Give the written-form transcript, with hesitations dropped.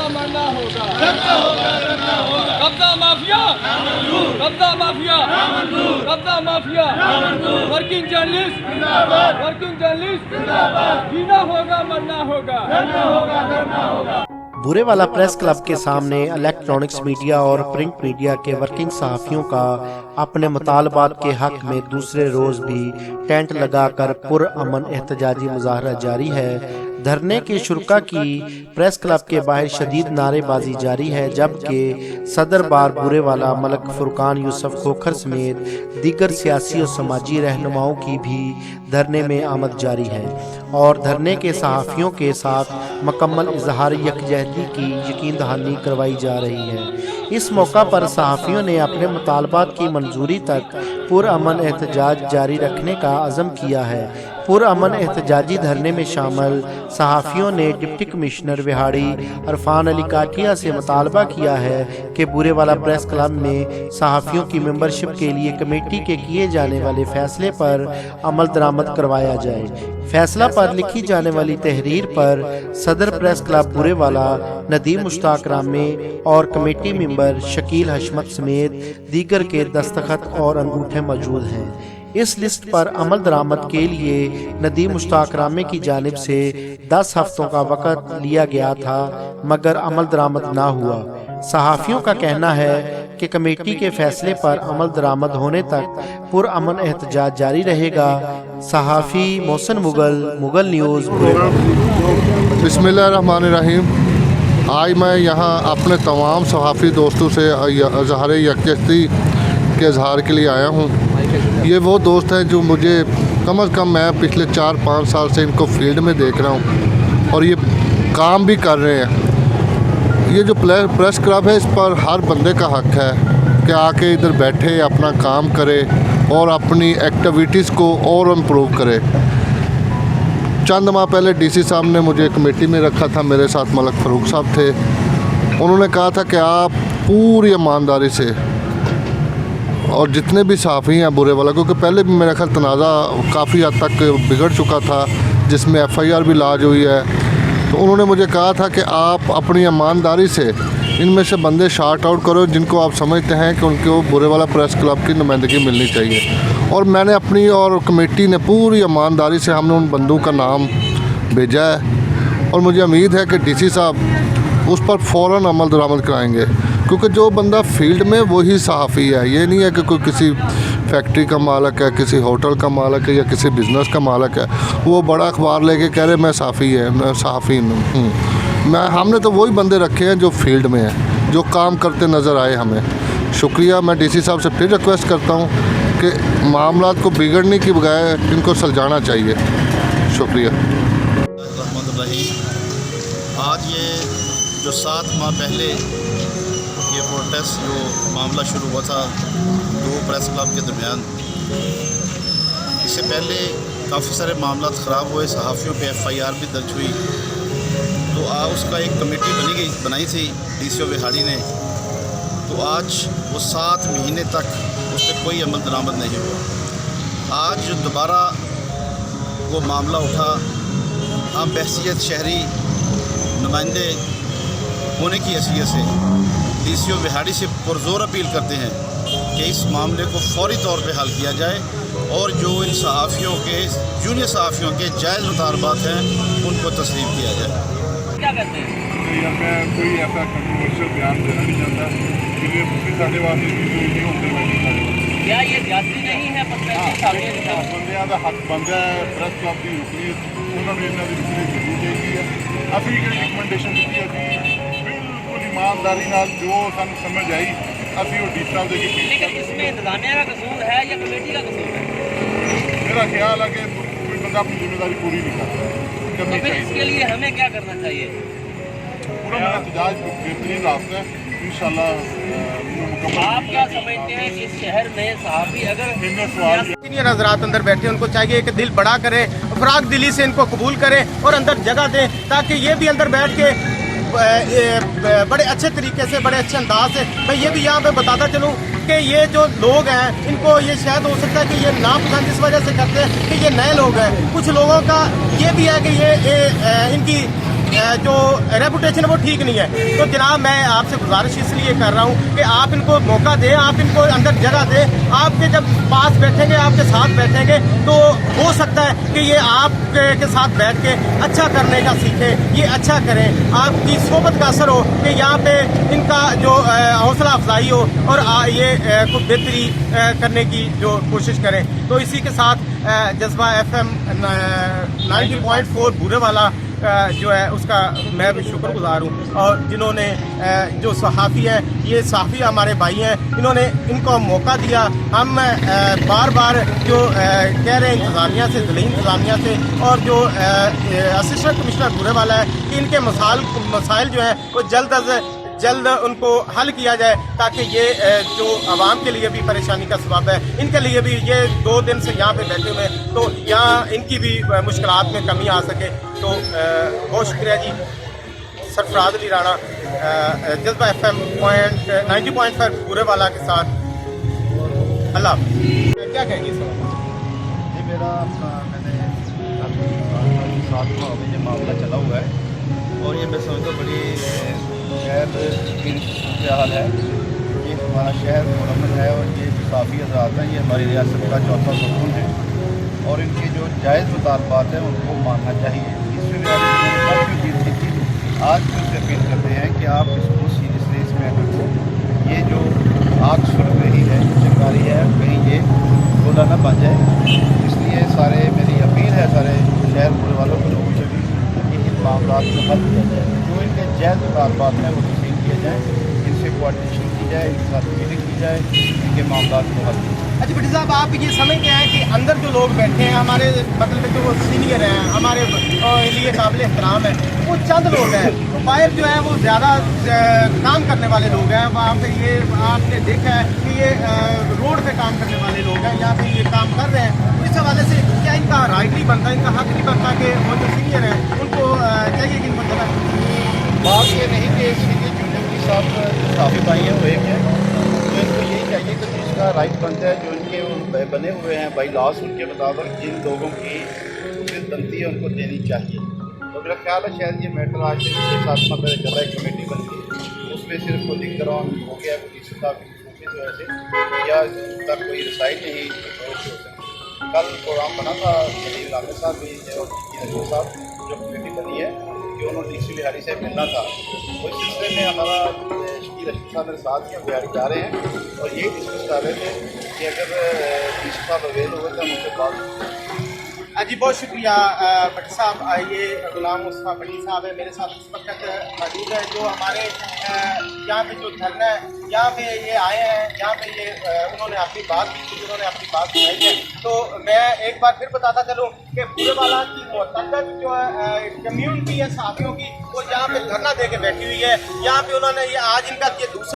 मरना होगा, कब्जा माफिया, कब्जा माफिया, कब्जा माफिया, वर्किंग जर्नलिस्ट, जीना होगा मरना होगा, करना होगा। बुरेवाला प्रेस क्लब के सामने इलेक्ट्रॉनिक्स मीडिया और प्रिंट मीडिया के वर्किंग सहाफ़ियों का अपने मुतालबात के हक में दूसरे रोज भी टेंट लगाकर पुरअमन एहतजाजी मुजाहरा जारी है। धरने के शुरका की प्रेस क्लब के बाहर शदीद नारेबाजी जारी है, जबकि सदर बार बुरेवाला मलक फुरकान यूसुफ खोखर समेत दीगर सियासी और समाजी रहनुमाओं की भी धरने में आमद जारी है और धरने के सहाफ़ियों के साथ मुकम्मल इजहार यकजहती की यकीन दहानी करवाई जा रही है। इस मौका पर सहाफ़ियों ने अपने मुतालबात की मंजूरी तक पुरअमन एहतजाज जारी रखने का अज़म किया है। पुरअमन एहतजाजी धरने में शामिल सहाफ़ियों ने डिप्टी कमिश्नर विहाड़ी अरफान अली काटिया से मुतालबा किया है कि बुरेवाला प्रेस क्लब में सहाफ़ियों की मेंबरशिप के लिए कमेटी के किए जाने वाले फैसले पर अमल दरामद करवाया जाए। फैसला पर लिखी जाने वाली तहरीर पर सदर प्रेस क्लब बुरेवाला नदीम मुश्ताक रामे और कमेटी मेंबर शकील हशमत समेत दीगर के दस्तखत और अंगूठे मौजूद हैं। इस लिस्ट पर अमल दरामद के लिए नदीम मुश्ताक रामे की जानिब से 10 हफ्तों का वक़्त लिया गया था, मगर अमल दरामद ना हुआ। सहाफ़ियों का कहना है कि कमेटी के फैसले पर अमल दरामद होने तक पुरअमन एहतजाज जारी रहेगा। सहाफ़ी मोहसिन मुगल न्यूज़। बिस्मिल्लाहिर्रहमानिर्रहीम। आज मैं यहाँ अपने तमाम सहाफ़ी दोस्तों से इज़हार यकजहती के इजहार के लिए आया हूँ। ये वो दोस्त हैं जो मुझे कम अज़ कम मैं पिछले 4-5 साल से इनको फील्ड में देख रहा हूँ और ये काम भी कर रहे हैं। ये जो प्रेस क्लब है, इस पर हर बंदे का हक है कि आके इधर बैठे अपना काम करे और अपनी एक्टिविटीज़ को और इम्प्रूव करे। चंद माह पहले डीसी साहब ने मुझे कमेटी में रखा था, मेरे साथ मलक फ़ारूक साहब थे। उन्होंने कहा था कि आप पूरी ईमानदारी से और जितने भी सहाफ़ी हैं बुरेवाला, क्योंकि पहले भी मेरा ख्याल तनाज़ा काफ़ी हद तक बिगड़ चुका था जिसमें FIR भी लाज हुई है, तो उन्होंने मुझे कहा था कि आप अपनी ईमानदारी से इनमें से बंदे शार्ट आउट करो जिनको आप समझते हैं कि उनको बुरेवाला प्रेस क्लब की नुमाइंदगी मिलनी चाहिए। और मैंने अपनी और कमेटी ने पूरी ईमानदारी से हमने उन बंदों का नाम भेजा है और मुझे उम्मीद है कि DC साहब उस पर फ़ौरन अमल दरामद कराएंगे, क्योंकि जो बंदा फील्ड में वही सहाफ़ी है। ये नहीं है कि कोई किसी फैक्ट्री का मालक है, किसी होटल का मालक है या किसी बिज़नेस का मालक है, वो बड़ा अखबार लेके कह रहे मैं सहाफ़ी हूँ। हमने तो वही बंदे रखे हैं जो फील्ड में हैं, जो काम करते नज़र आए हमें। शुक्रिया। मैं DC साहब से फिर रिक्वेस्ट करता हूँ कि मामलात को बिगड़ने की बजाय इनको सुलझाना चाहिए। शुक्रिया। आज ये जो 7 माह पहले ये प्रोटेस्ट जो मामला शुरू हुआ था 2 प्रेस क्लब के दरमियान, इससे पहले काफ़ी सारे मामला ख़राब हुए, सहाफ़ियों पे FIR भी दर्ज हुई, तो उसका एक कमेटी बनाई थी DCO विहाड़ी ने, तो आज वो 7 महीने तक उस पर कोई अमल दरामद नहीं हुआ। आज दोबारा वो मामला उठा, हम बहसीत शहरी नुमाइंदे होने की हैसियत से DCO विहाड़ी से पुरज़ोर अपील करते हैं कि इस मामले को फौरी तौर पे हल किया जाए और जो इन सहाफ़ियों के जूनियर सहाफ़ियों के जायज़ मुतालबात हैं उनको तस्लीम किया जाए। क्या कहते हैं? मैं कोई ऐसा कंट्रोवर्शियल बयान देना नहीं चाहता कि ये साढ़े वास्ते नहीं होते। क्या ये जाती नहीं है? बंदियां का हक बनता है प्रेस क्लब की रुकनी, उन्होंने इन्होंने रुकनी जरूर चाहिए है। अभी की रिकमेंडेशन दी अभी बिल्कुल ईमानदारी नाल जो सानू समझ आई अभी वो डीप साहब देखिए। लेकिन इसमें इंतजामिया का कसूर है या कमेटी का कसूर है? मेरा ख्याल है कि कोई बंदा अपनी जिम्मेदारी पूरी नहीं करता। तो फिर इसके लिए हमें क्या करना चाहिए? पूरा मेरा एहतजाज बेहतरीन रास्ता है इंशाल्लाह। आप क्या समझते हैं कि इस शहर में सहाफ़ी अगर सीनियर हजरात अंदर बैठे, उनको चाहिए कि दिल बड़ा करें, अफराग दिली से इनको कबूल करें और अंदर जगह दें, ताकि ये भी अंदर बैठ के बड़े अच्छे तरीके से, बड़े अच्छे अंदाज से। मैं ये भी यहाँ पे बताता चलूँ कि ये जो लोग हैं इनको ये शायद हो सकता है कि ये नापसंद इस वजह से करते हैं कि ये नए लोग हैं। कुछ लोगों का ये भी है कि ये इनकी जो रेपुटेशन है वो ठीक नहीं है। तो जनाब मैं आपसे गुजारिश इसलिए कर रहा हूँ कि आप इनको मौका दें, आप इनको अंदर जगह दें। आपके जब पास बैठेंगे, आपके साथ बैठेंगे, तो हो सकता है कि ये आपके साथ बैठ के अच्छा करने का सीखें, ये अच्छा करें, आपकी सोबत का असर हो कि यहाँ पे इनका जो हौसला अफजाई हो और ये कुछ बेहतरी करने की जो कोशिश करें। तो इसी के साथ जज्बा FM 90.4 बूरे वाला जो है उसका मैं भी शुक्रगुजार हूँ। और जिन्होंने जो सहाफ़ी है, ये सहाफ़ी हमारे भाई हैं, इन्होंने इनको मौका दिया। हम बार बार जो कह रहे हैं इंतज़ामिया से, दिल्ली इंतज़ामिया से और जो असिस्टेंट कमिश्नर बूरे वाला है कि इनके मसाइल जो हैं वो जल्द अज जल्द उनको हल किया जाए, ताकि ये जो आवाम के लिए भी परेशानी का सबब है, इनके लिए भी ये 2 दिन से यहाँ पे बैठे हुए हैं, तो यहाँ इनकी भी मुश्किलात में कमी आ सके। तो बहुत शुक्रिया जी। सरफराज अली राणा, जज्बा FM 90.5 पूरे वाला के साथ। अल्लाह क्या कहेंगे सर? ये मेरा मैंने अभी 7 माह में ये मामला चला हुआ है और ये मैं समझता हूँ बड़ी शहर की हाल है। ये हमारा शहर मुरम्मत है और ये काफ़ी आज़ाद है, ये हमारी रियासत का चौथा सुकून है और इनके जो जायज़ मुतालबात हैं उनको मानना चाहिए। इसमें भी काफ़ी चीज़ की थी, आज भी उससे अपील करते हैं कि आप इसको सीरियसली इस मैटर को, ये जो आग सुलग रही है, चिंगारी है, कहीं ये गोला न बन जाए। इसलिए सारे मेरी अपील है सारे शहर पूरे वालों को, लोगों से भी कि इन मामलों को हल किया जाए, जो इनके जायज़ मुतालबात हैं वो तस्लीम किए जाएँ, इनसे कोऑर्डिनेशन की जाए, इनके साथ मीटिंग की जाए, इनके मामलों को हल किया जाए। अच्छा भट्टी साहब, आप ये समझते हैं कि अंदर जो लोग बैठे हैं हमारे मतलब जो सीनियर हैं, हमारे लिए काबिल एहतराम है, वो चंद लोग हैं, बाहर जो है वो ज़्यादा काम करने वाले लोग हैं। वहाँ पे ये आपने देखा है कि ये रोड पे काम करने वाले लोग हैं, यहाँ पे ये काम कर रहे हैं। इस हवाले से क्या इनका राइट नहीं बनता, इनका हक नहीं बनता कि वो जो सीनियर हैं उनको चाहिए कि इनको जगह? बात ये नहीं कि सीनियर जूनियर के साथ काफ़ी भाई हैं वो एक है, तो इनको यही चाहिए कि जिसका राइट बनता है, जो इनके बने हुए हैं बाई लॉस, उनके मुताबिक जिन लोगों की उचित बनती है उनको देनी चाहिए। तो मेरा ख्याल है शायद ये मैटर आज से 6-7 माह पहले चला, एक कमेटी बन गई, उसमें सिर्फ कोई लिंक कराउन हो गया पुलिस का की वजह से, या तक कोई रसाई नहीं हो सकती। कल प्रोग्राम बना था नदीम लामे साहब भी और नजीर साहब, जो कमेटी बनी है कि उन्होंने डीसी बिहारी से मिलना था, तो इस सिलसिले में हमारा शकील अशरफ साहब मेरे साथ हैं, बिहारी जा रहे हैं और यही डिस्कस कर रहे थे कि अगर डीसी साहब अवेल हुए तो हम उनसे बात। जी बहुत शुक्रिया भट्टी साहब। ये गुलाम मुस्तफा भट्टी साहब है मेरे साथ इस वक्त मौजूद है, जो हमारे यहाँ पे जो धरना है, यहाँ पे ये आए हैं, यहाँ पे ये उन्होंने अपनी बात की थी, उन्होंने अपनी बात सुनाई है। तो मैं एक बार फिर बताता चलूँ कि पूरे वाला की मुतअद्दिद जो कम्यूनिटी है सहाफ़ियों की, वो यहाँ पे धरना दे के बैठी हुई है। यहाँ पे उन्होंने ये आज इनका ये दूसरा